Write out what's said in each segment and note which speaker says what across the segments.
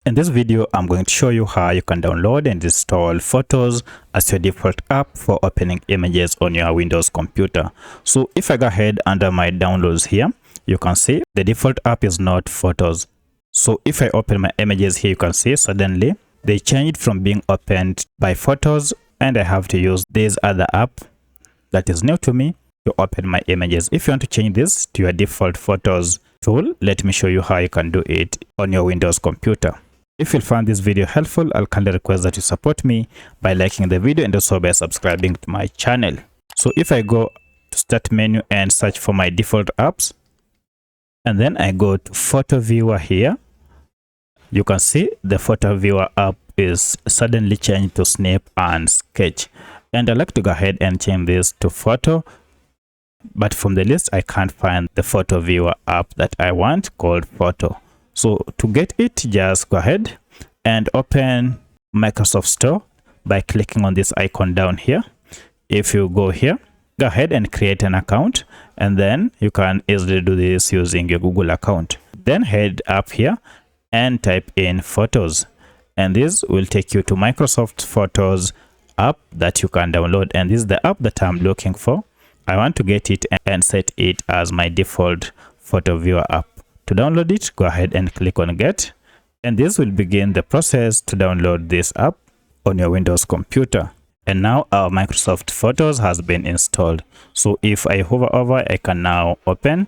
Speaker 1: In this video, I'm going to show you how you can download and install Photos as your default app for opening images on your Windows computer. So if I go ahead under my downloads here, you can see the default app is not Photos. So if I open my images here, you can see suddenly they changed from being opened by Photos, and I have to use this other app that is new to me to open my images. If you want to change this to your default Photos tool, let me show you how you can do it on your Windows computer. If you found this video helpful, I'll kindly request that you support me by liking the video and also by subscribing to my channel. So if I go to Start menu and search for my default apps, and then I go to Photo Viewer here, you can see the Photo Viewer app is suddenly changed to Snip and Sketch. And I'd like to go ahead and change this to Photo, but from the list I can't find the Photo Viewer app that I want called Photo. So to get it, just go ahead and open Microsoft Store by clicking on this icon down here. If you go here, go ahead and create an account, and then you can easily do this using your Google account. Then head up here and type in Photos, and this will take you to Microsoft Photos app that you can download, and this is the app that I'm looking for. I want to get it and set it as my default Photo Viewer app. To download it, go ahead and click on Get, and this will begin the process to download this app on your Windows computer. And now our Microsoft Photos has been installed. So if I hover over, I can now open,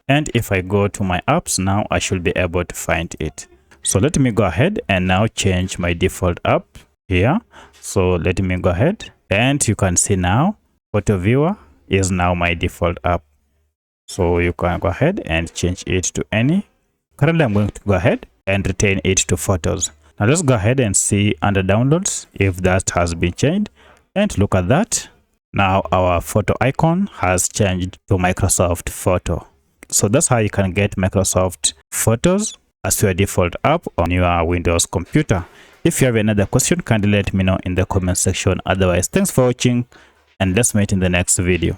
Speaker 1: and if I go to my apps, now I should be able to find it. So let me go ahead and now change my default app here. So let me go ahead, and you can see now Photo Viewer is now my default app. So you can go ahead and change it to any. Currently, I'm going to go ahead and retain it to Photos. Now let's go ahead and see under downloads if that has been changed. And look at that. Now our photo icon has changed to Microsoft Photo. So that's how you can get Microsoft Photos as your default app on your Windows computer. If you have another question, kindly let me know in the comment section. Otherwise, thanks for watching, and let's meet in the next video.